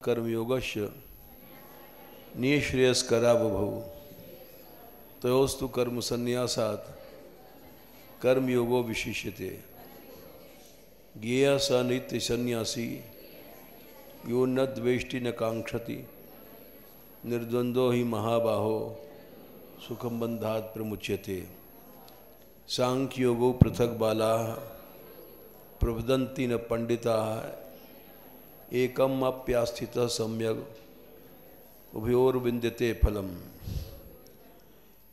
कर्मयोगस्य निःश्रेयस्करा बभौ तयोस्तु कर्म संन्यासात् कर्मयोगो विशिष्यते। ज्ञेयः स नित्य सन्यासी यो न द्वेष्टि न कांक्षति निर्द्वंद्वो हि महाबाहो सुखम बंधात् प्रमुच्यते। सांख्य योगो पृथक बालाः प्रवदन्ति न पंडिताः एकम अप्यास्थितः सम्यक् उभयोर्विन्द्यते फलम्।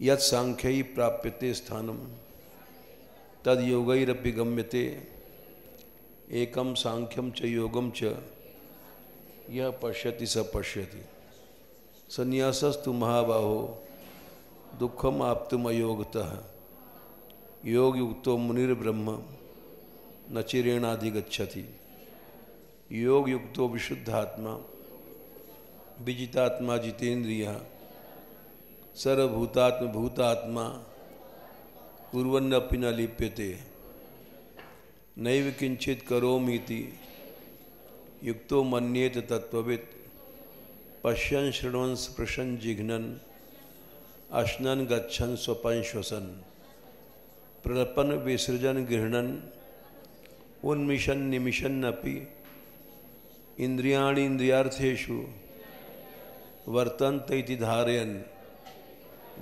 यत् सांख्यै प्राप्यते स्थानं तद योगैरपि गम्यते। एकम सांख्यम च योगम च यह पश्यति स पश्यति। संन्यासस्तु महाबाहो दुःखम आप्तुम अयोगतः योग युक्तो मुनिर्ब्रह्म न चिरेणाधिगच्छति। योग युक्तो विशुद्धात्मा विजितात्मा जितेन्द्रियः सर्वभूतात्म भूतात्मा कुर्वन्नपि न लिप्यते। नैव किंचित करोमीति युक्तो मन्येत तत्त्ववित् पश्यन् शृण्वन् स्पृशन् जिघ्नन् अश्नन् गच्छन् स्वपन् श्वसन् प्रलपन् विसृजन् गृह्णन् उन्मिषन् निमिषन्नपि इंद्रियाणि इंद्रियार्थेषु वर्तन्ते इति धारयन्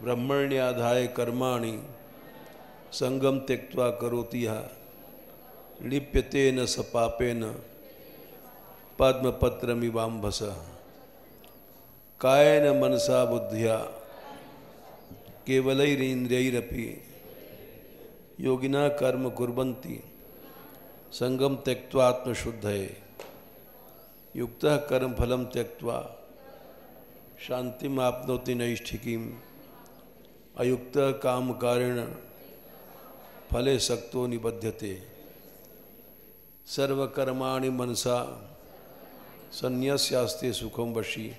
ब्रह्मण्याधाय कर्माणि संगम त्यक्त्वा करोति यः लिप्यते न स पापेन पद्मपत्रमिवाम्भसः। कायेन मनसा बुद्ध्या केवलैरिन्द्रियैरपि योगिनः कर्म कुर्वन्ति संगम त्यक्त्वा आत्मशुद्धये। युक्तः कर्मफलं त्यक्त्वा शांतिम् आप्नोति नैष्ठिकीम् अयुक्तः कामकारेण फले सक्तो निबध्यते। सर्वकर्माणि मनसा संन्यस्यास्ते सुखं वशी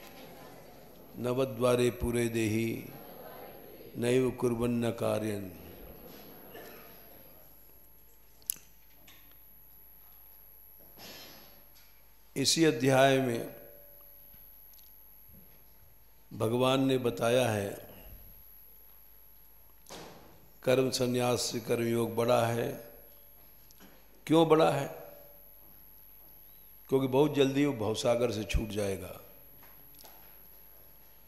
नवद्वारे पूरे देहि नैव कुर्वन्न कार्यं। इसी अध्याय में भगवान ने बताया है कर्म संन्यास से कर्मयोग बड़ा है। क्यों बड़ा है? क्योंकि बहुत जल्दी वो भवसागर से छूट जाएगा।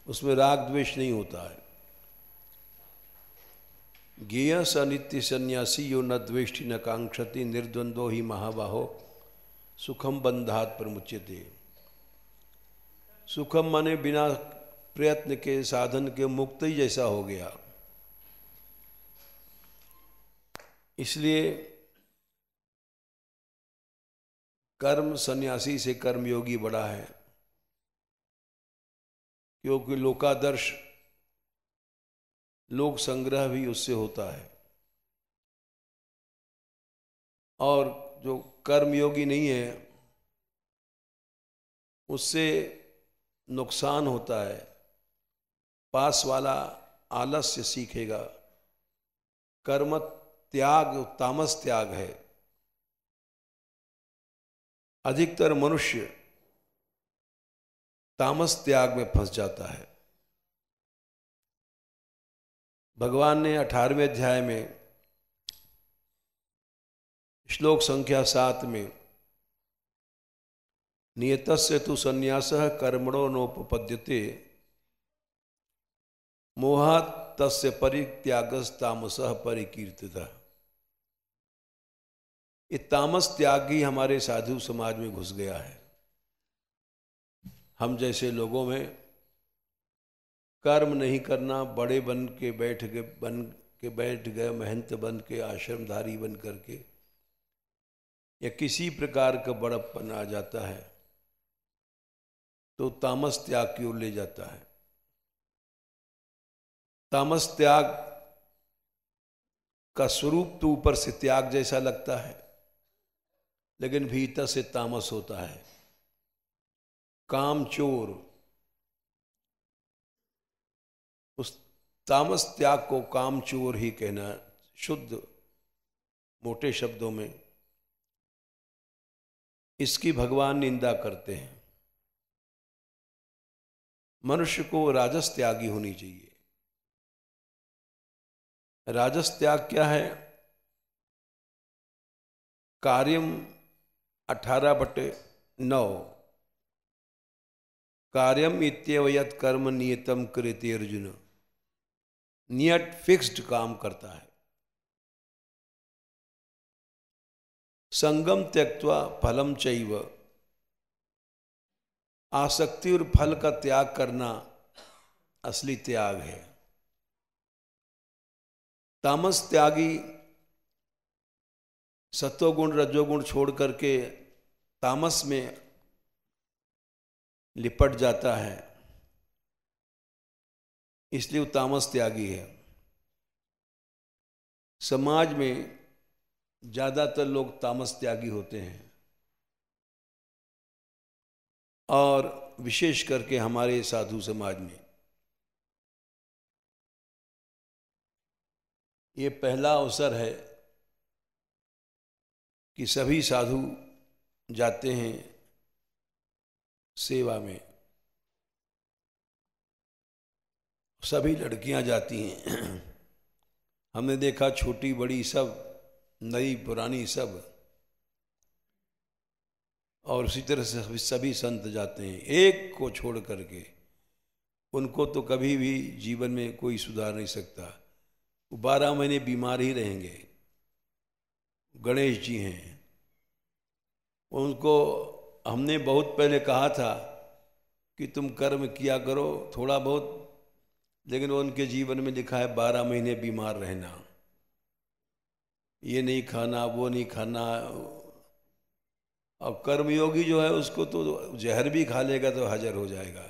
उसमें राग द्वेष नहीं होता है। ज्ञेयः स नित्य सन्यासी यो न द्वेष्टि न कांक्षति निर्द्वंद्वो हि महाबाहो सुखम बंधात् प्रमुच्यते। सुखम माने बिना प्रयत्न के साधन के मुक्त ही जैसा हो गया। इसलिए कर्म सन्यासी से कर्मयोगी बड़ा है, क्योंकि लोकादर्श लोक संग्रह भी उससे होता है। और जो कर्मयोगी नहीं है उससे नुकसान होता है। पास वाला आलस्य सीखेगा। कर्म त्याग तामस त्याग है। अधिकतर मनुष्य तामस त्याग में फंस जाता है। भगवान ने 18वें अध्याय में श्लोक संख्या 7 में नियतस्य तु संन्यासः कर्मणो नोपपद्यते मोहात् तस्य परित्यागस्तामसः परिकीर्तितः। ये तामस त्याग ही हमारे साधु समाज में घुस गया है। हम जैसे लोगों में कर्म नहीं करना, बड़े बन के बैठ गए महंत बन के आश्रमधारी बन करके या किसी प्रकार का बड़प्पन आ जाता है तो तामस त्याग की ओर ले जाता है। तामस त्याग का स्वरूप तो ऊपर से त्याग जैसा लगता है, लेकिन भीतर से तामस होता है। काम चोर। उस तामस त्याग को काम चोर ही कहना शुद्ध मोटे शब्दों में। इसकी भगवान निंदा करते हैं। मनुष्य को राजस त्यागी होनी चाहिए। राजस त्याग क्या है? कार्यम 18/9 कार्यम इत्येव यत् कर्म नियतम कृते अर्जुन। नियत फिक्स्ड काम करता है। संगम त्यक्त्वा फलम चैव, आसक्ति और फल का त्याग करना असली त्याग है। तामस त्यागी सत्वगुण रजोगुण छोड़ करके तामस में लिपट जाता है, इसलिए वो तामस त्यागी है। समाज में ज्यादातर लोग तामस त्यागी होते हैं, और विशेष करके हमारे साधु समाज में ये पहला अवसर है कि सभी साधु जाते हैं सेवा में। सभी लड़कियां जाती हैं। हमने देखा छोटी बड़ी सब, नई पुरानी सब, और उसी तरह से सभी संत जाते हैं, एक को छोड़ करके। उनको तो कभी भी जीवन में कोई सुधार नहीं सकता, वो 12 महीने बीमार ही रहेंगे। गणेश जी हैं, उनको हमने बहुत पहले कहा था कि तुम कर्म किया करो थोड़ा बहुत, लेकिन उनके जीवन में लिखा है 12 महीने बीमार रहना, ये नहीं खाना वो नहीं खाना। और कर्मयोगी जो है उसको तो जहर भी खा लेगा तो हाजिर हो जाएगा।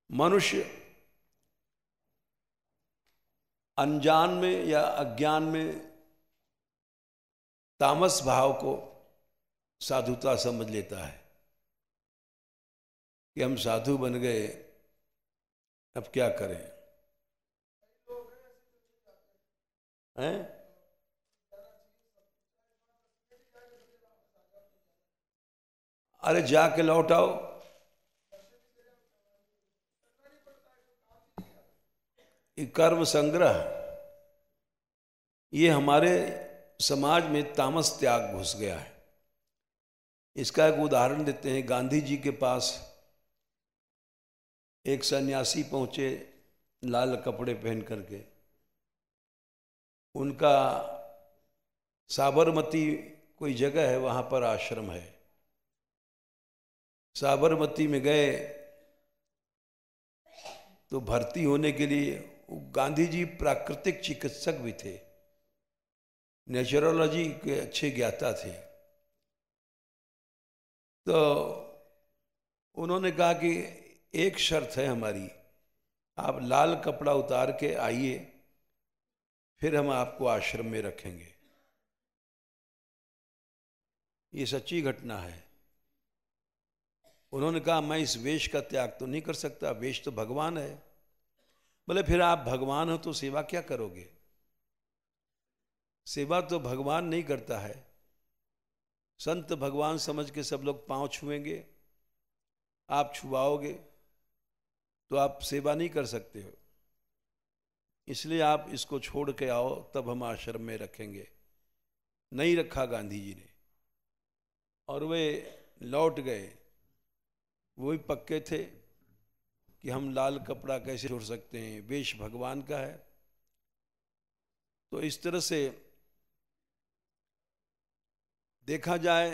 मनुष्य अनजान में या अज्ञान में तामस भाव को साधुता समझ लेता है कि हम साधु बन गए, अब क्या करें। हैं? अरे जाके लौट आओ। ये कर्म संग्रह, ये हमारे समाज में तामस त्याग घुस गया है। इसका एक उदाहरण देते हैं। गांधी जी के पास एक सन्यासी पहुंचे लाल कपड़े पहन करके। उनका साबरमती कोई जगह है, वहां पर आश्रम है। साबरमती में गए तो भर्ती होने के लिए, गांधी जी प्राकृतिक चिकित्सक भी थे, नेचुरोलॉजी के अच्छे ज्ञाता थे। तो उन्होंने कहा कि एक शर्त है हमारी, आप लाल कपड़ा उतार के आइए, फिर हम आपको आश्रम में रखेंगे। ये सच्ची घटना है। उन्होंने कहा मैं इस वेश का त्याग तो नहीं कर सकता, वेश तो भगवान है। बोले फिर आप भगवान हो तो सेवा क्या करोगे? सेवा तो भगवान नहीं करता है। संत भगवान समझ के सब लोग पांव छुएंगे, आप छुआओगे तो आप सेवा नहीं कर सकते हो। इसलिए आप इसको छोड़ के आओ, तब हम आश्रम में रखेंगे। नहीं रखा गांधी जी ने, और वे लौट गए। वो भी पक्के थे कि हम लाल कपड़ा कैसे छोड़ सकते हैं, वेश भगवान का है। तो इस तरह से देखा जाए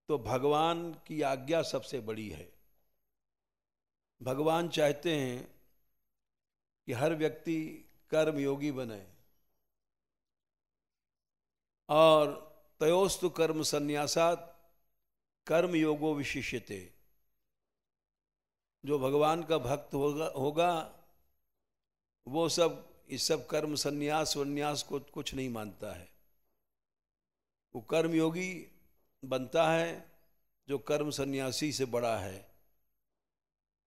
तो भगवान की आज्ञा सबसे बड़ी है। भगवान चाहते हैं कि हर व्यक्ति कर्म योगी बने, और तयोस्तु कर्म संन्यासात् कर्म योगो विशिष्यते। जो भगवान का भक्त होगा वो सब इस सब कर्म संन्यास वन्यास को कुछ नहीं मानता है। वो कर्म योगी बनता है जो कर्म सन्यासी से बड़ा है।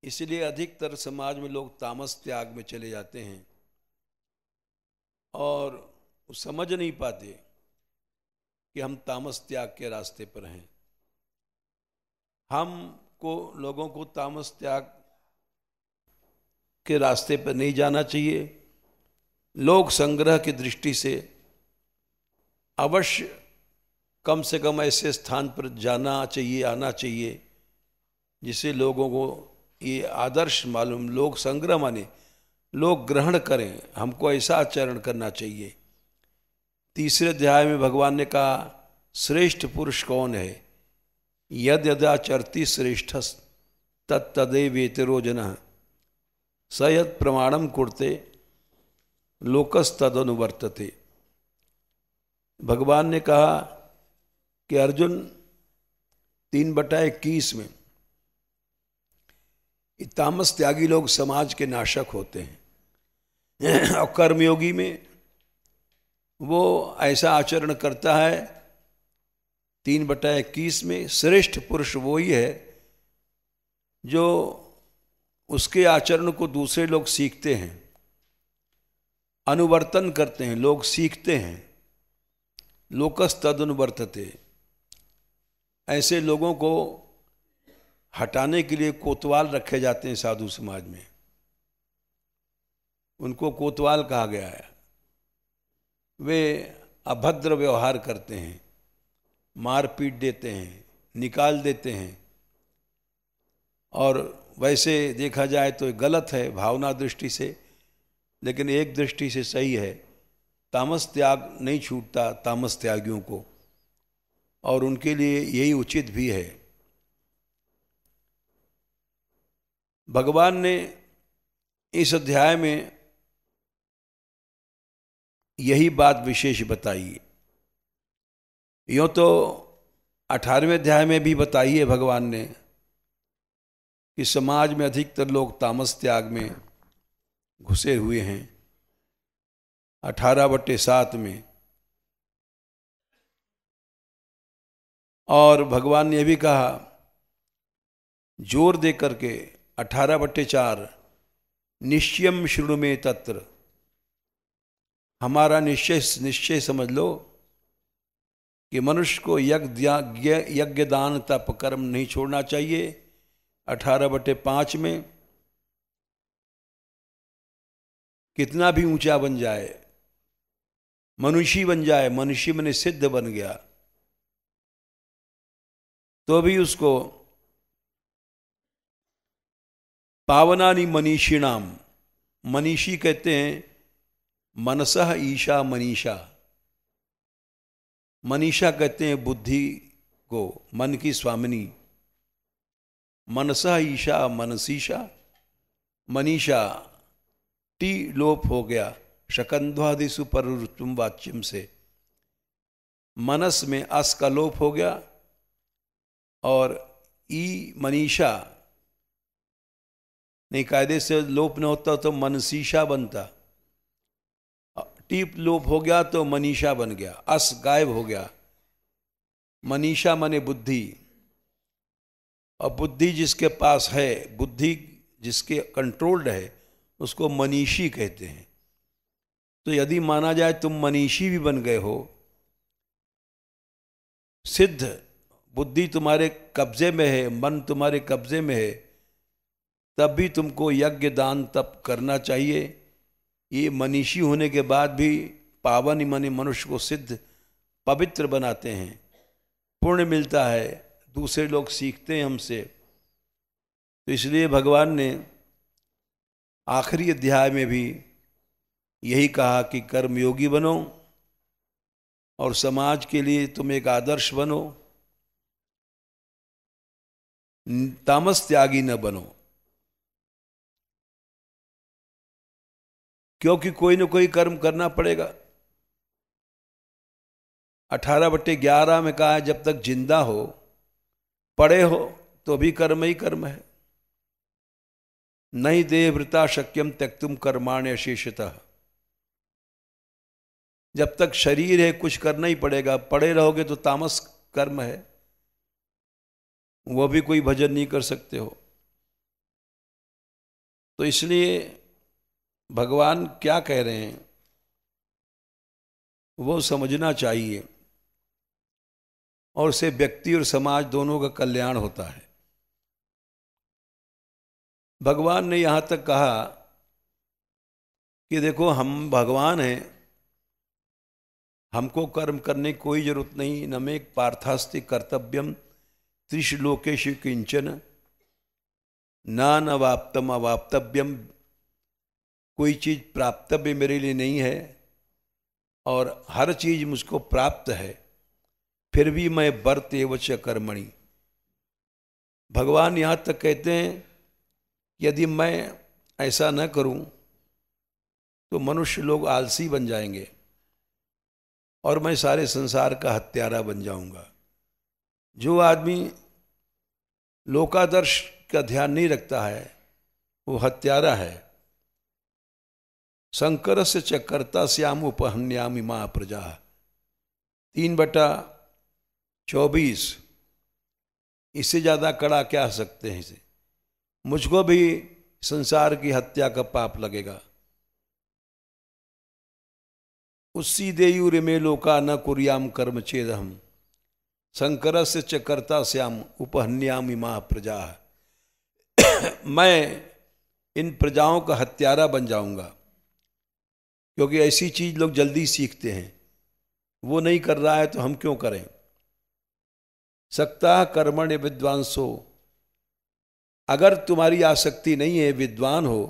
इसलिए अधिकतर समाज में लोग तामस त्याग में चले जाते हैं और समझ नहीं पाते कि हम तामस त्याग के रास्ते पर हैं। हम को लोगों को तामस त्याग के रास्ते पर नहीं जाना चाहिए। लोक संग्रह की दृष्टि से अवश्य कम से कम ऐसे स्थान पर जाना चाहिए, आना चाहिए जिससे लोगों को ये आदर्श मालूम, लोक संग्रह माने लोग ग्रहण करें, हमको ऐसा आचरण करना चाहिए। तीसरे अध्याय में भगवान ने कहा श्रेष्ठ पुरुष कौन है, यद यदाचरति श्रेष्ठस तत्तदेवेतरो जनः स यद प्रमाणम कुर्ते लोकस तदनुवर्तते। भगवान ने कहा कि अर्जुन 3/21 में तामस त्यागी लोग समाज के नाशक होते हैं और कर्मयोगी में वो ऐसा आचरण करता है। 3/21 में श्रेष्ठ पुरुष वो ही है जो उसके आचरण को दूसरे लोग सीखते हैं, अनुवर्तन करते हैं, लोग सीखते हैं। लोकस तदनुवर्तते, ऐसे लोगों को हटाने के लिए कोतवाल रखे जाते हैं साधु समाज में, उनको कोतवाल कहा गया है। वे अभद्र व्यवहार करते हैं, मारपीट देते हैं, निकाल देते हैं, और वैसे देखा जाए तो गलत है भावना दृष्टि से, लेकिन एक दृष्टि से सही है। तामस त्याग नहीं छूटता तामस त्यागियों को, और उनके लिए यही उचित भी है। भगवान ने इस अध्याय में यही बात विशेष बताई। यूँ तो 18वें अध्याय में भी बताई है भगवान ने कि समाज में अधिकतर लोग तामस त्याग में घुसे हुए हैं। 18/7 में, और भगवान ने भी कहा जोर दे करके 18/4 निश्चयम शृणु में तत्र, हमारा निश्चय समझ लो कि मनुष्य को यज्ञ दान तप कर्म नहीं छोड़ना चाहिए। 18/5 में कितना भी ऊंचा बन जाए, मनुष्य बन जाए, मनुष्य में सिद्ध बन गया, तो भी उसको पावनानि मनीषिणाम, मनीषी कहते हैं मनसः ईशा मनीषा, मनीषा कहते हैं बुद्धि को, मन की स्वामिनी। मनसः ईशा मनसीशा, मनीषा टी लोप हो गया शकंध्वादिसु पररुत्तम वाच्यम से, मनस में अस का लोप हो गया, और ई मनीषा नहीं, कायदे से लोप न होता तो मनसीशा बनता, टीप लोप हो गया तो मनीषा बन गया, अस गायब हो गया। मनीषा माने बुद्धि, और बुद्धि जिसके पास है, बुद्धि जिसके कंट्रोल्ड है, उसको मनीषी कहते हैं। तो यदि माना जाए तुम मनीषी भी बन गए हो, सिद्ध बुद्धि तुम्हारे कब्जे में है, मन तुम्हारे कब्जे में है, तब भी तुमको यज्ञ दान तप करना चाहिए। ये मनीषी होने के बाद भी पावन माने मनुष्य को सिद्ध पवित्र बनाते हैं, पुण्य मिलता है, दूसरे लोग सीखते हैं हमसे। तो इसलिए भगवान ने आखिरी अध्याय में भी यही कहा कि कर्मयोगी बनो और समाज के लिए तुम एक आदर्श बनो, तामस त्यागी न बनो, क्योंकि कोई न कोई कर्म करना पड़ेगा। 18/11 में कहा है जब तक जिंदा हो, पड़े हो, तो भी कर्म ही कर्म है। नहीं देहभृता शक्यम त्यक्तुम कर्माण्य शेषतः, जब तक शरीर है कुछ करना ही पड़ेगा, पड़े रहोगे तो तामस कर्म है, वो भी कोई भजन नहीं कर सकते हो। तो इसलिए भगवान क्या कह रहे हैं वो समझना चाहिए, और उससे व्यक्ति और समाज दोनों का कल्याण होता है। भगवान ने यहाँ तक कहा कि देखो हम भगवान हैं, हमको कर्म करने की कोई जरूरत नहीं। न मे पार्थास्ति कर्तव्यम त्रिशलोकेषु किंचन नानवाप्तम अवाप्तव्यम, कोई चीज़ प्राप्तव्य मेरे लिए नहीं है और हर चीज़ मुझको प्राप्त है, फिर भी मैं वर्त एव च कर्मणि। भगवान यहाँ तक कहते हैं यदि मैं ऐसा न करूं तो मनुष्य लोग आलसी बन जाएंगे और मैं सारे संसार का हत्यारा बन जाऊंगा। जो आदमी लोकादर्श का ध्यान नहीं रखता है वो हत्यारा है। शंकर से चकर्ता श्याम उपहन्यामि मां प्रजा, 3/24। इससे ज्यादा कड़ा क्या सकते हैं इसे। मुझको भी संसार की हत्या का पाप लगेगा। उसी देयुर में लोका न कुर्याम कर्म चेदहम शंकर से चकर्ता श्याम उपहन्यामि मां प्रजा। मैं इन प्रजाओं का हत्यारा बन जाऊंगा, क्योंकि ऐसी चीज लोग जल्दी सीखते हैं। वो नहीं कर रहा है तो हम क्यों करें। सक्ता कर्मण्य विद्वांसो, अगर तुम्हारी आसक्ति नहीं है, विद्वान हो,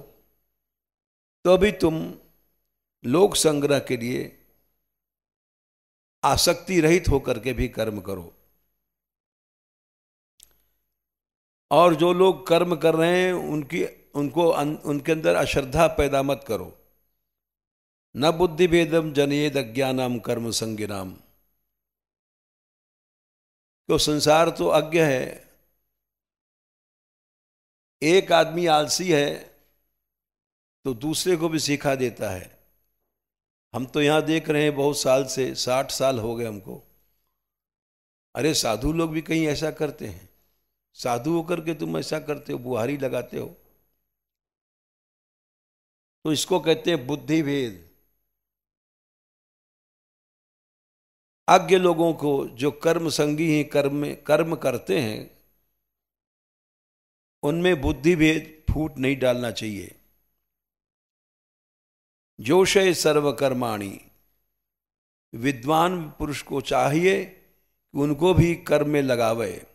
तो भी तुम लोक संग्रह के लिए आसक्ति रहित होकर के भी कर्म करो। और जो लोग कर्म कर रहे हैं उनके अंदर अश्रद्धा पैदा मत करो। न बुद्धि भेदम जनेद अज्ञानम कर्म संगिनाम। तो संसार तो अज्ञ है। एक आदमी आलसी है तो दूसरे को भी सिखा देता है। हम तो यहां देख रहे हैं बहुत साल से, 60 साल हो गए हमको। अरे साधु लोग भी कहीं ऐसा करते हैं। साधु होकर के तुम ऐसा करते हो, बुहारी लगाते हो। तो इसको कहते हैं बुद्धि भेद। अज्ञ लोगों को जो कर्म संगी हैं, कर्म करते हैं, उनमें बुद्धि भेद फूट नहीं डालना चाहिए। जोशे सर्वकर्माणि, विद्वान पुरुष को चाहिए कि उनको भी कर्म में लगावे।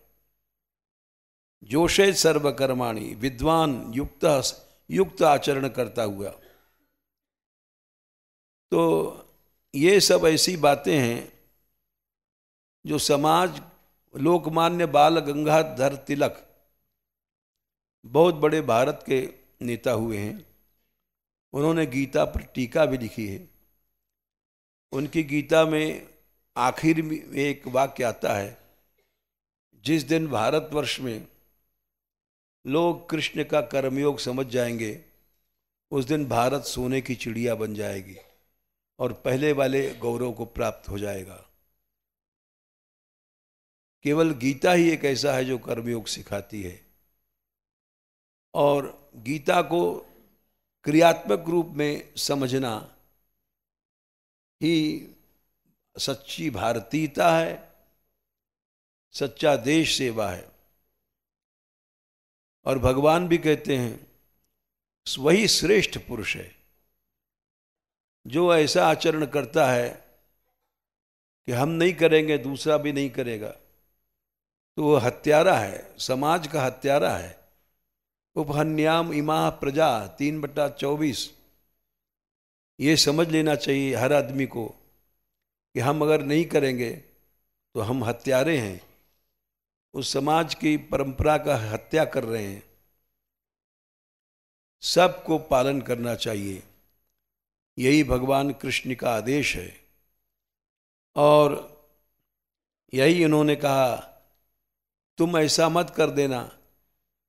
जोशे सर्वकर्माणि, विद्वान युक्त आचरण करता हुआ। तो ये सब ऐसी बातें हैं जो समाज, लोकमान्य बाल गंगाधर तिलक बहुत बड़े भारत के नेता हुए हैं। उन्होंने गीता पर टीका भी लिखी है। उनकी गीता में आखिर में एक वाक्य आता है, जिस दिन भारतवर्ष में लोग कृष्ण का कर्मयोग समझ जाएंगे, उस दिन भारत सोने की चिड़िया बन जाएगी और पहले वाले गौरव को प्राप्त हो जाएगा। केवल गीता ही एक ऐसा है जो कर्मयोग सिखाती है। और गीता को क्रियात्मक रूप में समझना ही सच्ची भारतीयता है, सच्चा देश सेवा है। और भगवान भी कहते हैं वही श्रेष्ठ पुरुष है जो ऐसा आचरण करता है कि हम नहीं करेंगे दूसरा भी नहीं करेगा, तो वो हत्यारा है, समाज का हत्यारा है। उपहन्याम इमा प्रजा, 3/24। ये समझ लेना चाहिए हर आदमी को कि हम अगर नहीं करेंगे तो हम हत्यारे हैं, उस समाज की परंपरा का हत्या कर रहे हैं। सबको पालन करना चाहिए, यही भगवान कृष्ण का आदेश है। और यही उन्होंने कहा, तुम ऐसा मत कर देना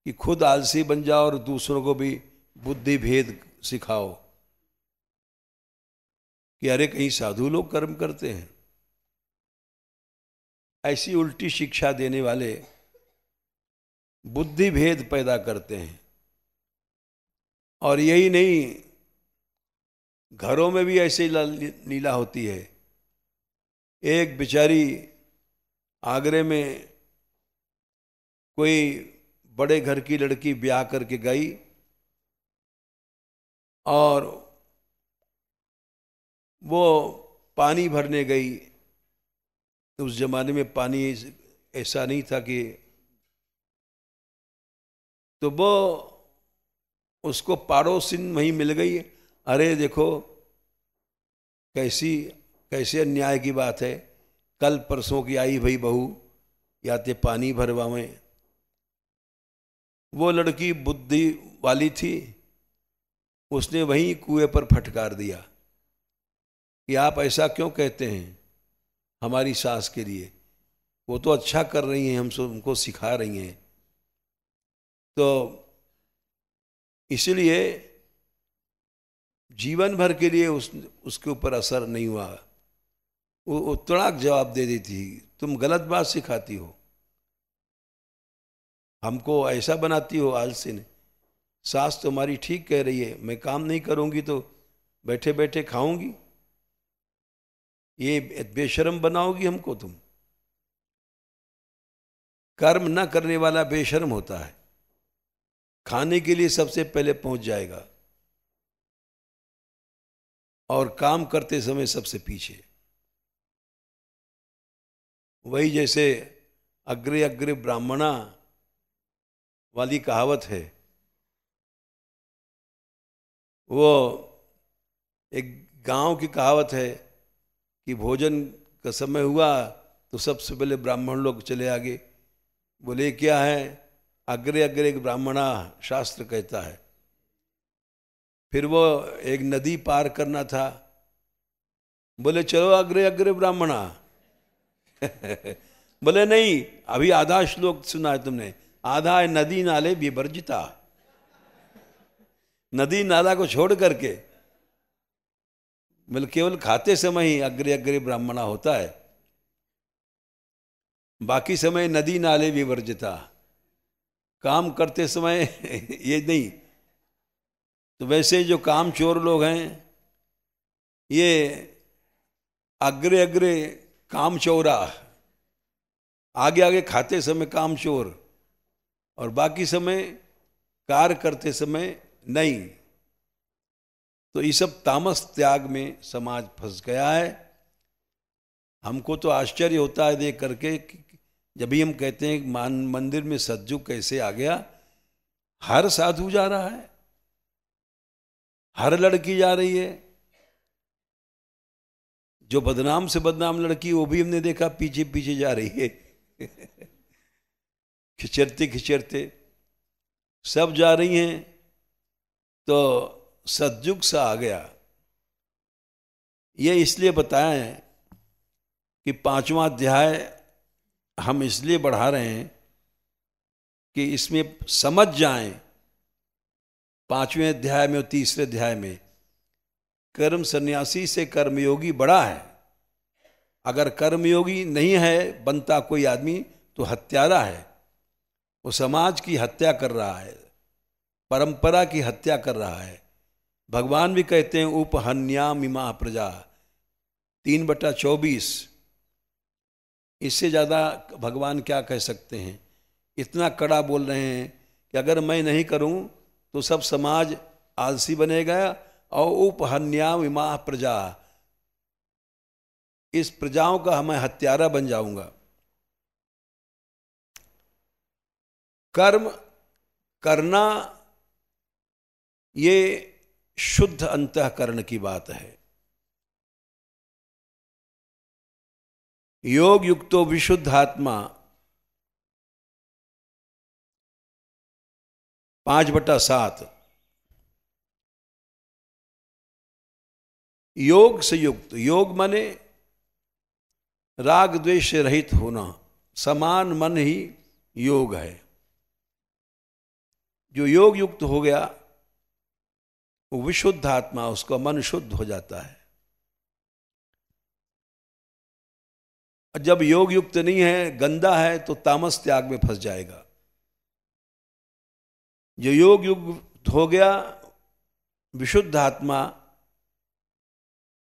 कि खुद आलसी बन जाओ और दूसरों को भी बुद्धि भेद सिखाओ कि अरे कहीं साधु लोग कर्म करते हैं। ऐसी उल्टी शिक्षा देने वाले बुद्धि भेद पैदा करते हैं। और यही नहीं, घरों में भी ऐसे लीला होती है। एक बेचारी आगरे में कोई बड़े घर की लड़की ब्याह करके गई और वो पानी भरने गई। तो उस जमाने में पानी ऐसा नहीं था कि, तो वो उसको पड़ोसिन वहीं मिल गई। अरे देखो कैसे अन्याय की बात है, कल परसों की आई भाई बहू, या ते पानी भरवावें। वो लड़की बुद्धि वाली थी, उसने वहीं कुएं पर फटकार दिया कि आप ऐसा क्यों कहते हैं हमारी सास के लिए, वो तो अच्छा कर रही हैं, हमको सिखा रही हैं। तो इसलिए जीवन भर के लिए उसके ऊपर असर नहीं हुआ। वो तड़ाक जवाब दे देती थी, तुम गलत बात सिखाती हो, हमको ऐसा बनाती हो आलसी। सास तुम्हारी ठीक कह रही है, मैं काम नहीं करूंगी तो बैठे बैठे खाऊंगी, ये बेशर्म बनाओगी हमको तुम। कर्म न करने वाला बेशर्म होता है, खाने के लिए सबसे पहले पहुंच जाएगा और काम करते समय सबसे पीछे। वही जैसे अग्रे अग्रे ब्राह्मणा वाली कहावत है, वो एक गांव की कहावत है कि भोजन का समय हुआ तो सबसे पहले ब्राह्मण लोग चले आगे, बोले क्या है, अग्रे अग्रे एक ब्राह्मणा शास्त्र कहता है। फिर वो एक नदी पार करना था, बोले चलो अग्रे अग्रे ब्राह्मणा बोले नहीं, अभी आधा श्लोक सुना है तुमने, आधा है नदी नाले विवर्जिता, नदी नाला को छोड़ करके मतलब केवल खाते समय ही अग्रे अग्रे ब्राह्मणा होता है, बाकी समय नदी नाले विवर्जिता, काम करते समय ये नहीं। तो वैसे जो काम चोर लोग हैं, ये अग्रे अग्रे काम चोरा, आगे आगे खाते समय काम चोर और बाकी समय कार्य करते समय नहीं। तो ये सब तामस त्याग में समाज फंस गया है। हमको तो आश्चर्य होता है देख करके, जब भी हम कहते हैं मंदिर में सतयुग कैसे आ गया, हर साधु जा रहा है, हर लड़की जा रही है, जो बदनाम से बदनाम लड़की वो भी हमने देखा पीछे पीछे जा रही है खिचरते खिचरते सब जा रही हैं। तो सतयुग सा आ गया। ये इसलिए बताया है कि 5वां अध्याय हम इसलिए बढ़ा रहे हैं कि इसमें समझ जाएं, 5वें अध्याय में और 3रे अध्याय में कर्म सन्यासी से कर्मयोगी बड़ा है। अगर कर्मयोगी नहीं है बनता कोई आदमी तो हत्यारा है, वो समाज की हत्या कर रहा है, परंपरा की हत्या कर रहा है। भगवान भी कहते हैं उपहन्यामिमा प्रजा 3/24। इससे ज़्यादा भगवान क्या कह सकते हैं। इतना कड़ा बोल रहे हैं कि अगर मैं नहीं करूं तो सब समाज आलसी बनेगा और उपहन्यामिमा प्रजा, इस प्रजाओं का मैं हत्यारा बन जाऊंगा। कर्म करना ये शुद्ध अंतःकरण की बात है। योग युक्तो विशुद्धात्मा 5/7। योग से युक्त, योग माने राग द्वेष से रहित होना, समान मन ही योग है। जो योग युक्त हो गया वो विशुद्ध आत्मा, उसका मन शुद्ध हो जाता है। जब योग युक्त नहीं है, गंदा है, तो तामस त्याग में फंस जाएगा। जो योग युक्त हो गया विशुद्ध आत्मा,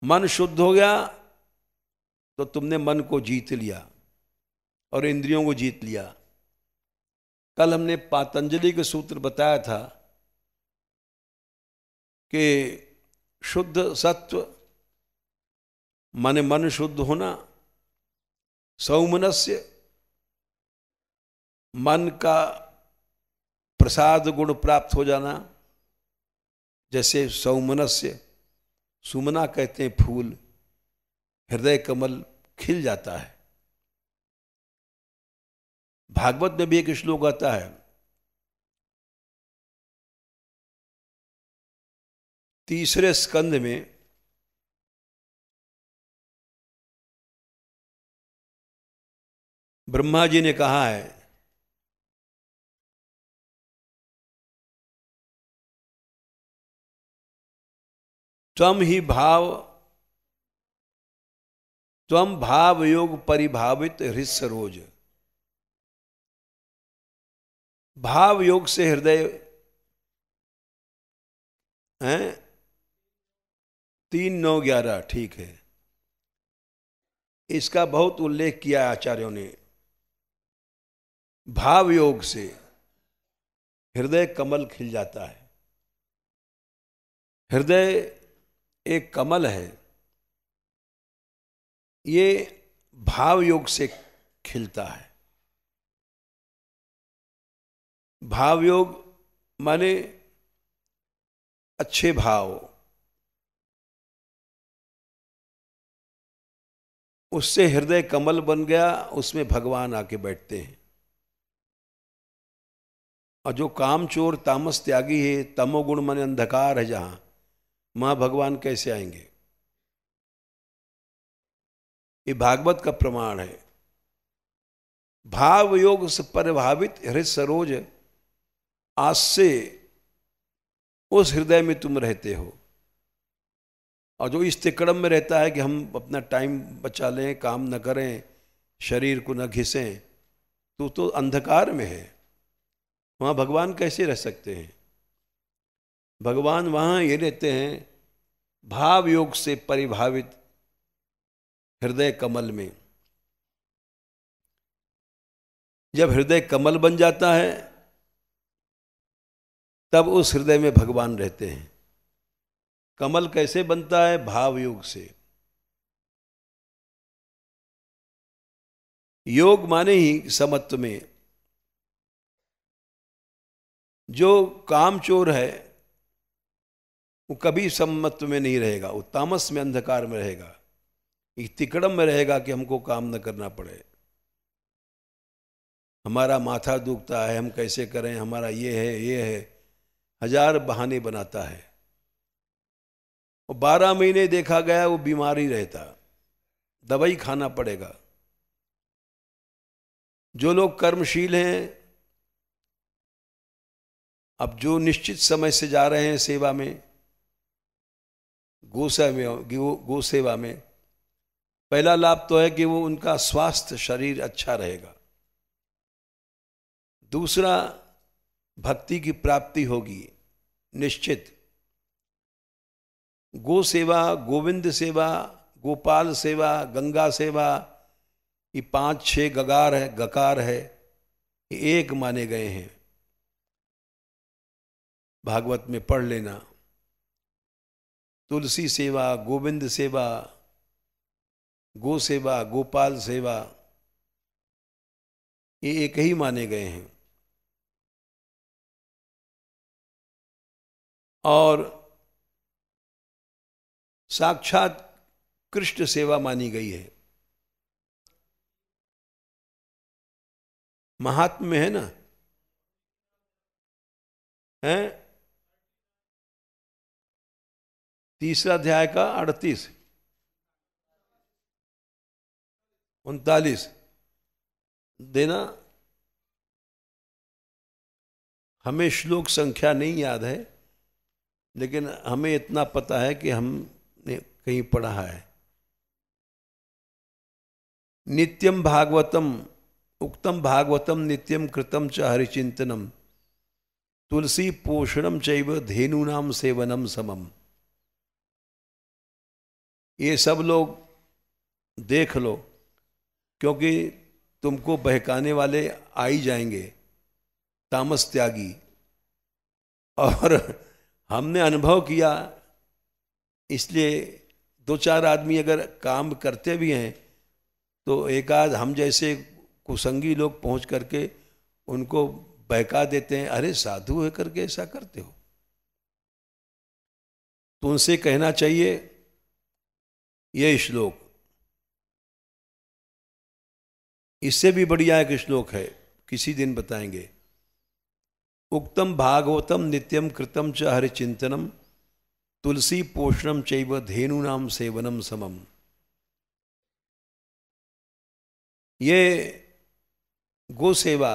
मन शुद्ध हो गया, तो तुमने मन को जीत लिया और इंद्रियों को जीत लिया। कल हमने पतंजलि के सूत्र बताया था कि शुद्ध सत्व माने मन शुद्ध होना, सौमनस्य मन का प्रसाद गुण प्राप्त हो जाना, जैसे सौमनस्य, सुमना कहते हैं फूल, हृदय कमल खिल जाता है। भागवत में भी एक श्लोक आता है, तीसरे स्कंद में, ब्रह्मा जी ने कहा है त्वम ही भाव, त्वम भाव योग परिभावित हृदय सरोज। भाव योग से हृदय हैं 3-9-11, ठीक है। इसका बहुत उल्लेख किया आचार्यों ने। भाव योग से हृदय कमल खिल जाता है। हृदय एक कमल है, ये भाव योग से खिलता है। भाव योग माने अच्छे भाव, उससे हृदय कमल बन गया, उसमें भगवान आके बैठते हैं। और जो कामचोर तामस त्यागी है, तमोगुण माने अंधकार है जहां, वहां भगवान कैसे आएंगे? ये भागवत का प्रमाण है। भाव योग से प्रभावित हृदय सरोज, आज से उस हृदय में तुम रहते हो। और जो इस तिकड़म में रहता है कि हम अपना टाइम बचा लें, काम न करें, शरीर को न घिसें, तो अंधकार में है। वहाँ भगवान कैसे रह सकते हैं? भगवान वहाँ ये रहते हैं भाव योग से परिभावित हृदय कमल में। जब हृदय कमल बन जाता है तब उस हृदय में भगवान रहते हैं। कमल कैसे बनता है? भाव योग से। योग माने ही समत्व में। जो कामचोर है वो कभी समत्व में नहीं रहेगा, वो तामस में, अंधकार में रहेगा, तिकड़म में रहेगा कि हमको काम न करना पड़े, हमारा माथा दुखता है, हम कैसे करें, हमारा ये है, हजार बहाने बनाता है। और 12 महीने देखा गया वो बीमार ही रहता, दवाई खाना पड़ेगा। जो लोग कर्मशील हैं, अब जो निश्चित समय से जा रहे हैं सेवा में, गो सेवा में, पहला लाभ तो है कि वो उनका स्वास्थ्य शरीर अच्छा रहेगा। दूसरा, भक्ति की प्राप्ति होगी निश्चित। गो सेवा, गोविंद सेवा, गोपाल सेवा, गंगा सेवा, ये 5-6 गकार है, ये एक माने गए हैं। भागवत में पढ़ लेना। तुलसी सेवा, गोविंद सेवा, गो सेवा, गोपाल सेवा, ये एक ही माने गए हैं। और साक्षात कृष्ण सेवा मानी गई है। महात्म्य में है ना, है 3 अध्याय का 38, 39 देना। हमें श्लोक संख्या नहीं याद है, लेकिन हमें इतना पता है कि हमने कहीं पढ़ा है। नित्यम भागवतम उक्तम भागवतम नित्यम कृतम च हरिचिंतनम तुलसी पोषणम चैव धेनूनाम सेवनम समम। ये सब लोग देख लो, क्योंकि तुमको बहकाने वाले आ ही जाएंगे, तामस त्यागी, और हमने अनुभव किया, इसलिए दो चार आदमी अगर काम करते भी हैं तो एक आध हम जैसे कुसंगी लोग पहुंच करके उनको बहका देते हैं, अरे साधु है करके ऐसा करते हो। तो उनसे कहना चाहिए ये श्लोक, इससे भी बढ़िया एक श्लोक है, किसी दिन बताएंगे। उक्तम भागवतम नित्यम कृतम च हरिचिंतनम तुलसी पोषणम चैव धेनुनाम सेवनम समम। ये गो सेवा,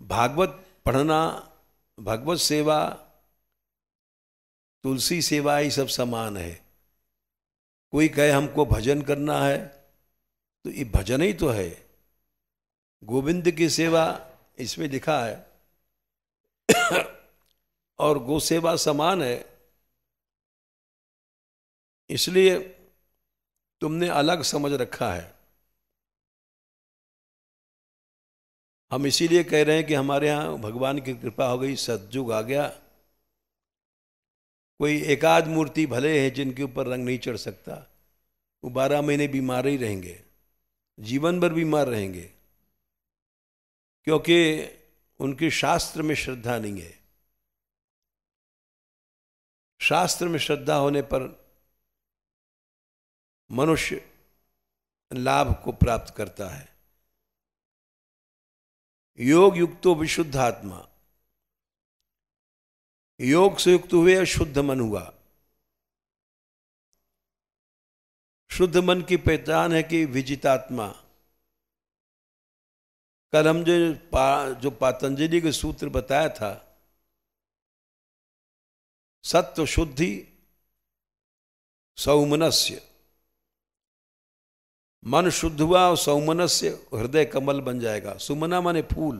भागवत पढ़ना, भगवत सेवा, तुलसी सेवा, ये सब समान है। कोई कहे हमको भजन करना है तो ये भजन ही तो है। गोविंद की सेवा इसमें लिखा है और गो सेवा समान है, इसलिए तुमने अलग समझ रखा है। हम इसीलिए कह रहे हैं कि हमारे यहाँ भगवान की कृपा हो गई, सतयुग आ गया। कोई एकाध मूर्ति भले हैं जिनके ऊपर रंग नहीं चढ़ सकता, वो 12 महीने बीमार ही रहेंगे, जीवन भर बीमार रहेंगे, क्योंकि उनकी शास्त्र में श्रद्धा नहीं है। शास्त्र में श्रद्धा होने पर मनुष्य लाभ को प्राप्त करता है। योग युक्तो विशुद्ध आत्मा, योग से युक्त हुए शुद्ध मन हुआ। शुद्ध मन की पहचान है कि विजितात्मा। कल हम जो पातंजलि के सूत्र बताया था, सत्व शुद्धि सौमनस्य, मन शुद्ध हुआ और सौमनस्य हृदय कमल बन जाएगा। सुमना माने फूल,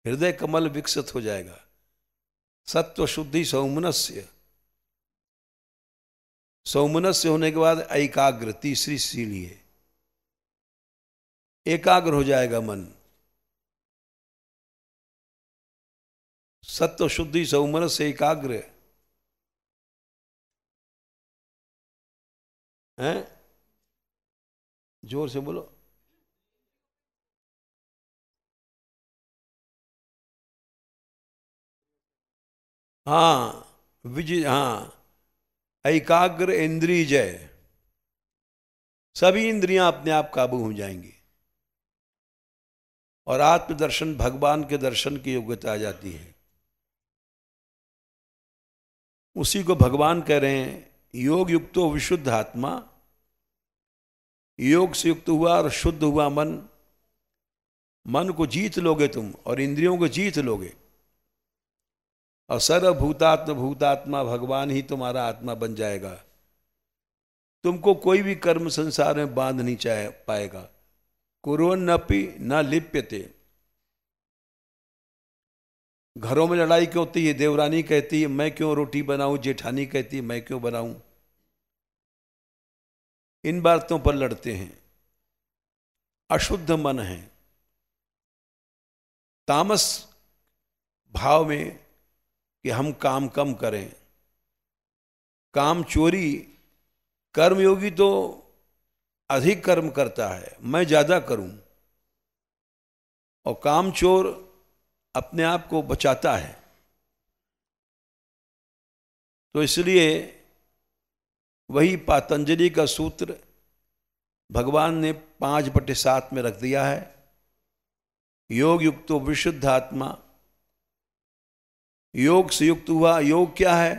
हृदय कमल विकसित हो जाएगा। सत्व शुद्धि सौमनस्य, सौमनस्य होने के बाद एकाग्र, तीसरी सीढ़ी है, एकाग्र हो जाएगा मन। सत्व शुद्धि सौमनस्य एकाग्र है। जोर से बोलो। हाँ विजय, हाँ एकाग्र इंद्रिय जय, सभी इंद्रियां अपने आप काबू हो जाएंगी और आत्मदर्शन, भगवान के दर्शन की योग्यता आ जाती है। उसी को भगवान कह रहे हैं, योग युक्तो विशुद्ध आत्मा। योग से युक्त हुआ और शुद्ध हुआ मन, मन को जीत लोगे तुम और इंद्रियों को जीत लोगे और सर्वभूतात्म भूतात्मा भगवान ही तुम्हारा आत्मा बन जाएगा। तुमको कोई भी कर्म संसार में बांध नहीं चाहे पाएगा। कुर्वन्नपि न लिप्यते। घरों में लड़ाई क्यों होती है? देवरानी कहती है मैं क्यों रोटी बनाऊं, जेठानी कहती है मैं क्यों बनाऊं। इन बातों पर लड़ते हैं। अशुद्ध मन है, तामस भाव में कि हम काम कम करें, काम चोरी। कर्मयोगी तो अधिक कर्म करता है, मैं ज्यादा करूं, और काम चोर अपने आप को बचाता है। तो इसलिए वही पातंजलि का सूत्र भगवान ने 5/7 में रख दिया है। योग युक्तो विशुद्ध आत्मा। योग से युक्त हुआ। योग क्या है?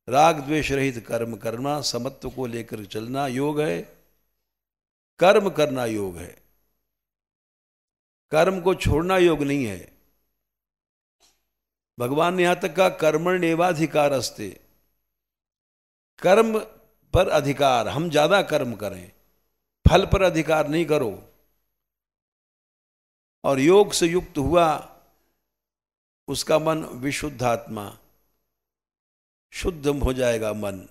राग द्वेष रहित कर्म करना, समत्व को लेकर चलना योग है। कर्म करना योग है, कर्म को छोड़ना योग नहीं है। भगवान ने यहां तक कहा कर्मण्येवाधिकार अस्ते, कर्म पर अधिकार, हम ज्यादा कर्म करें, फल पर अधिकार नहीं करो। और योग से युक्त हुआ उसका मन विशुद्ध आत्मा, शुद्ध हो जाएगा मन।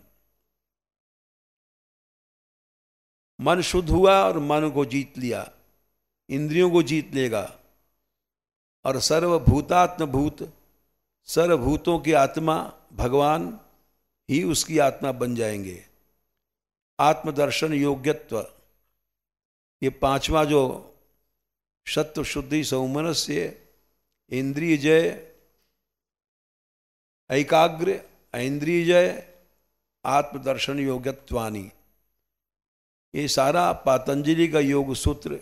मन शुद्ध हुआ और मन को जीत लिया, इंद्रियों को जीत लेगा और सर्वभूतात्म भूत सर्वभूतों की आत्मा भगवान ही उसकी आत्मा बन जाएंगे। आत्मदर्शन योग्यत्व, ये पांचवा जो सत्व शुद्धि सौमनस्य इंद्रिय जय एकाग्र इंद्रिय जय आत्मदर्शन योग्यत्वानि, ये सारा पातंजलि का योग सूत्र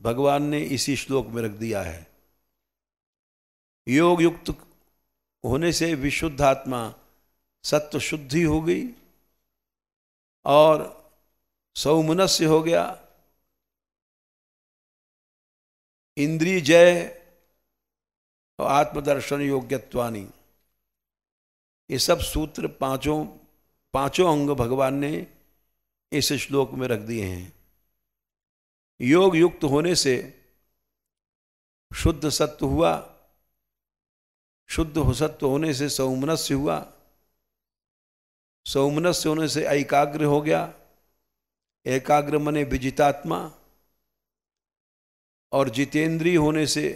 भगवान ने इसी श्लोक में रख दिया है। योग युक्त होने से विशुद्ध आत्मा सत्व शुद्धि हो गई और सौमनस्य हो गया, इंद्रिय जय और आत्मदर्शन योग्यत्वानि, ये सब सूत्र पांचों अंग भगवान ने इस श्लोक में रख दिए हैं। योग युक्त होने से शुद्ध सत्व हुआ, शुद्ध सत्व होने से सौमनस्य हुआ, सौमनस्य होने से एकाग्र हो गया, एकाग्र मने विजितात्मा, और जितेंद्रिय होने से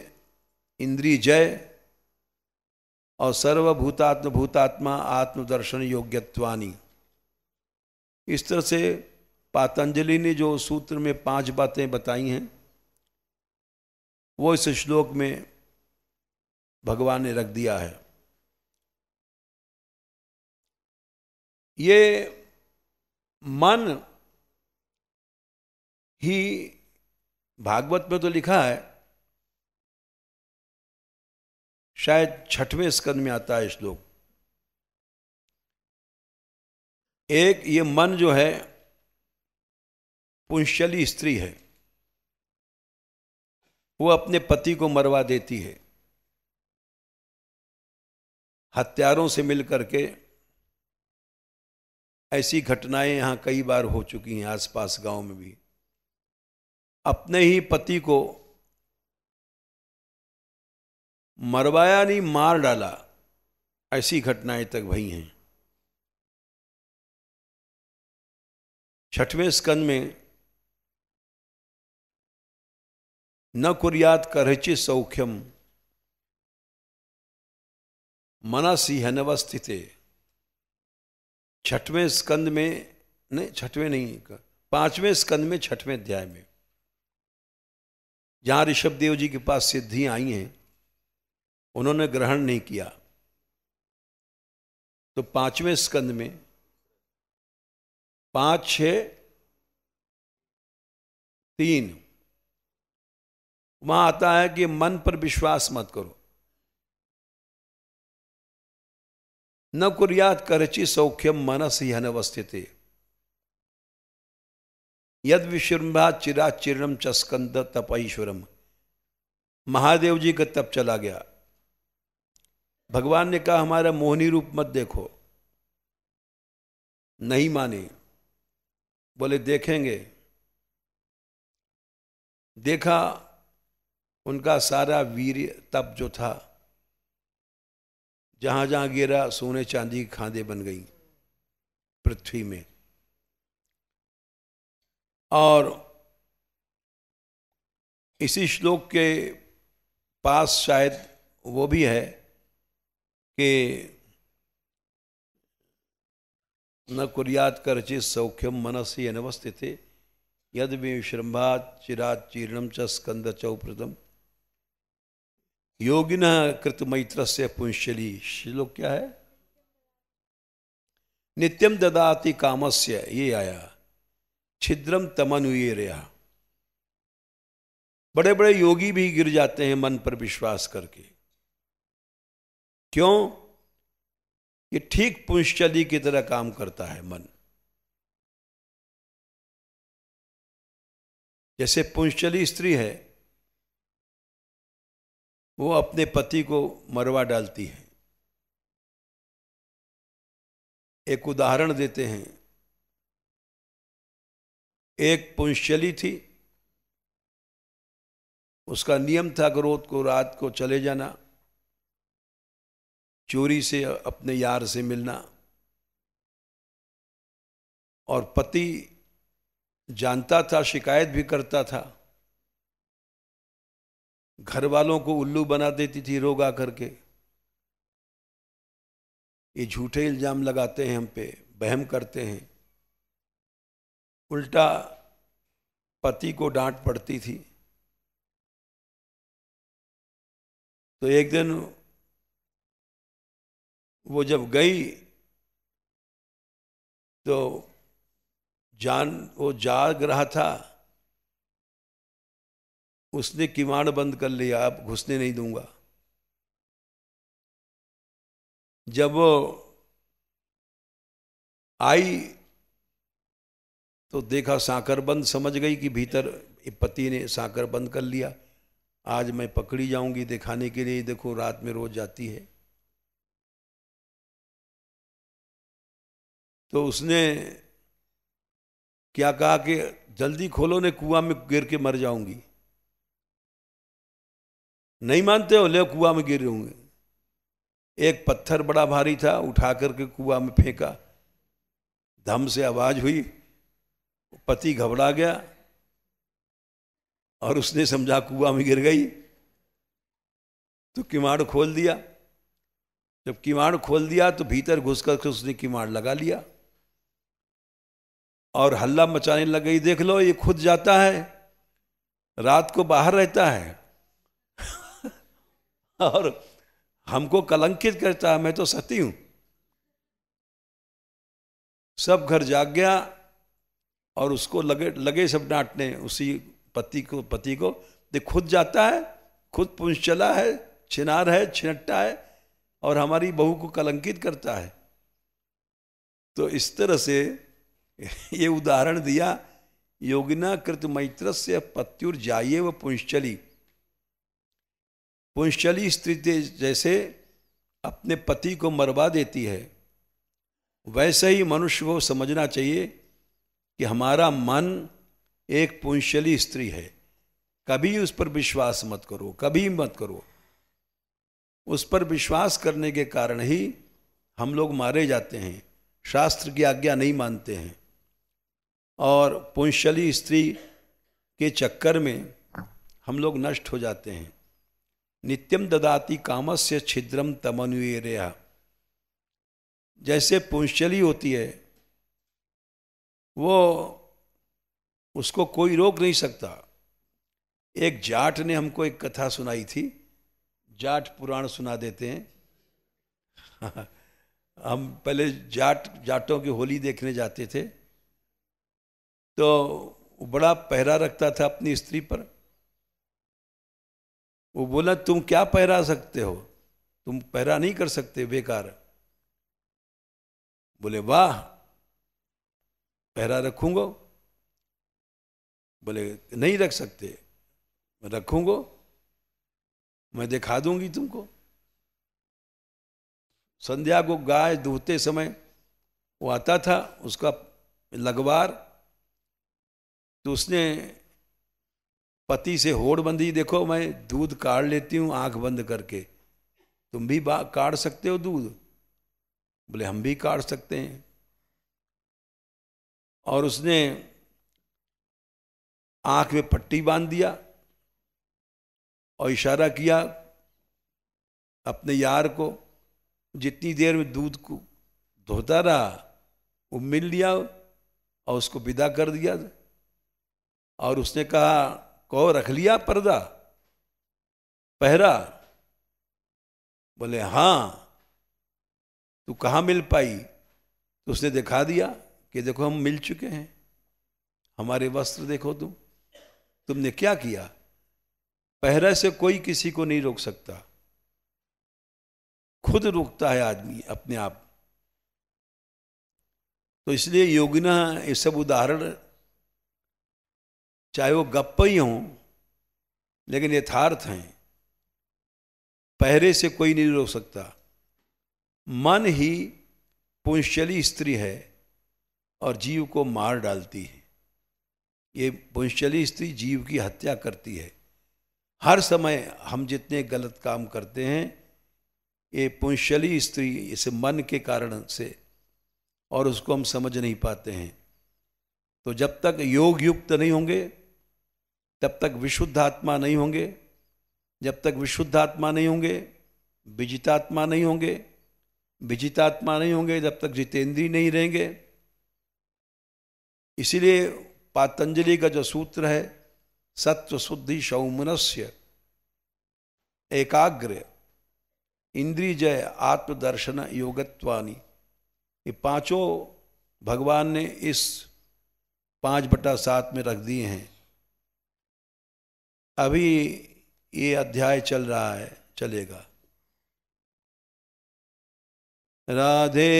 इंद्रिय जय, और सर्वभूतात्म भूतात्मा आत्मदर्शन योग्यत्वानि। इस तरह से पातंजलि ने जो सूत्र में 5 बातें बताई हैं वो इस श्लोक में भगवान ने रख दिया है। ये मन ही भागवत में तो लिखा है, शायद 6वें स्कंद में आता है श्लोक। एक ये मन जो है पुंशली स्त्री है, वो अपने पति को मरवा देती है, हत्यारों से मिलकर के। ऐसी घटनाएं यहां कई बार हो चुकी हैं, आसपास गांव में भी। अपने ही पति को मरवाया नहीं, मार डाला, ऐसी घटनाएं तक भई हैं। 6वें स्कंद में न कुर्यात करचित सौख्यम मनसि हनवस्थिते। 6वें स्कंद में नहीं, 6वें नहीं, 5वें स्कंद में 6वें अध्याय में जहां ऋषभ देव जी के पास सिद्धियां आई हैं, उन्होंने ग्रहण नहीं किया, तो 5वें स्कंद में 5, 6, 3 वहां आता है कि मन पर विश्वास मत करो। न कुर्यात करचि सौख्यम मनसि हनवस्थिते यद विश्रम्भा चिराचिरणम चस्कंद तपईश्वरम। महादेव जी का तप चला गया। भगवान ने कहा हमारा मोहनी रूप मत देखो, नहीं माने, बोले देखेंगे। देखा, उनका सारा वीर्य तप जो था, जहां जहां गिरा सोने चांदी की खादें बन गई पृथ्वी में। और इसी श्लोक के पास शायद वो भी है कि न कुर्यात करचित सौख्यम मनसि अनवस्थिते यद विश्रम्भात चिरात चीर्णम च स्कंद चौप्रतम योगिनः कृत मैत्रस्य पुंशली। श्लोक क्या है? नित्यम ददाति कामस्य, ये आया, छिद्रम तमनुयेरया। बड़े बड़े योगी भी गिर जाते हैं मन पर विश्वास करके। क्यों? ये ठीक पुंशली की तरह काम करता है मन। जैसे पुंशली स्त्री है, वो अपने पति को मरवा डालती है। एक उदाहरण देते हैं। एक पुंशली थी, उसका नियम था कि रोज को रात को चले जाना, चोरी से अपने यार से मिलना, और पति जानता था, शिकायत भी करता था। घर वालों को उल्लू बना देती थी रोग आकर के। ये झूठे इल्जाम लगाते हैं हम पे, वहम करते हैं। उल्टा पति को डांट पड़ती थी। तो एक दिन वो जब गई तो वो जाग रहा था, उसने किवाड़ बंद कर लिया, अब घुसने नहीं दूंगा। जब वो आई तो देखा सांकर बंद, समझ गई कि भीतर पति ने सांकर बंद कर लिया, आज मैं पकड़ी जाऊंगी, दिखाने के लिए देखो रात में रोज जाती है। तो उसने क्या कहा कि जल्दी खोलो, ने कुआं में गिर के मर जाऊंगी। नहीं मानते हो, ले कुआं में गिर होंगे। एक पत्थर बड़ा भारी था, उठा करके कुआं में फेंका, धम से आवाज हुई, पति घबरा गया और उसने समझा कुआं में गिर गई, तो किवाड़ खोल दिया। जब किवाड़ खोल दिया तो भीतर घुस कर उसने किवाड़ लगा लिया और हल्ला मचाने लग गई, देख लो ये खुद जाता है, रात को बाहर रहता है और हमको कलंकित करता है, मैं तो सती हूं। सब घर जाग गया और उसको लगे सब डांटने, उसी पति को देख खुद जाता है, खुद पुंछला है, छिनार है, छिनट्टा है और हमारी बहू को कलंकित करता है। तो इस तरह से ये उदाहरण दिया, योगिना कृत मैत्रस्य पत्युर्जाये व पुंश्चली। पुंश्चली स्त्री जैसे अपने पति को मरवा देती है, वैसे ही मनुष्य को समझना चाहिए कि हमारा मन एक पुंश्चली स्त्री है। कभी उस पर विश्वास मत करो, कभी मत करो। उस पर विश्वास करने के कारण ही हम लोग मारे जाते हैं, शास्त्र की आज्ञा नहीं मानते हैं और पुंश्चली स्त्री के चक्कर में हम लोग नष्ट हो जाते हैं। नित्यम ददाति कामस्य छिद्रम तमनुरेया। जैसे पुंश्चली होती है, वो उसको कोई रोक नहीं सकता। एक जाट ने हमको एक कथा सुनाई थी, जाट पुराण सुना देते हैं हम पहले जाटों की होली देखने जाते थे, तो बड़ा पहरा रखता था अपनी स्त्री पर। वो बोला, तुम क्या पहरा सकते हो, तुम पहरा नहीं कर सकते, बेकार। बोले वाह, पहरा रखूंगा। बोले नहीं रख सकते, रखूंगा, मैं दिखा दूंगी तुमको। संध्या को गाय दूहते समय वो आता था, उसका लगवार, तो उसने पति से होड़ बंधी, देखो मैं दूध काढ़ लेती हूँ आंख बंद करके, तुम भी काढ़ सकते हो दूध। बोले हम भी काढ़ सकते हैं। और उसने आंख में पट्टी बांध दिया और इशारा किया अपने यार को। जितनी देर में दूध को धोता रहा, वो मिल लिया और उसको विदा कर दिया। और उसने कहा, कहो रख लिया पर्दा, पहरा? बोले हाँ। तू कहाँ मिल पाई? तो उसने दिखा दिया कि देखो हम मिल चुके हैं, हमारे वस्त्र देखो तुमने क्या किया। पहरे से कोई किसी को नहीं रोक सकता, खुद रोकता है आदमी अपने आप। तो इसलिए योगिना ये सब उदाहरण, चाहे वो गप्प ही हों, लेकिन यथार्थ हैं। पहरे से कोई नहीं रोक सकता। मन ही पुंश्चली स्त्री है और जीव को मार डालती है। ये पुंश्चली स्त्री जीव की हत्या करती है। हर समय हम जितने गलत काम करते हैं, ये पुंश्चली स्त्री इस मन के कारण से, और उसको हम समझ नहीं पाते हैं। तो जब तक योग युक्त नहीं होंगे, तब तक विशुद्ध आत्मा नहीं होंगे। जब तक विशुद्ध आत्मा नहीं होंगे, विजितात्मा नहीं होंगे, विजितात्मा नहीं होंगे जब तक जितेंद्रीय नहीं रहेंगे। इसीलिए पातंजलि का जो सूत्र है, सत्व शुद्धि सौमनस्य एकाग्र इंद्रिय जय आत्मदर्शन योगत्वानि, ये पांचों भगवान ने इस 5/7 में रख दिए हैं। अभी ये अध्याय चल रहा है, चलेगा। राधे।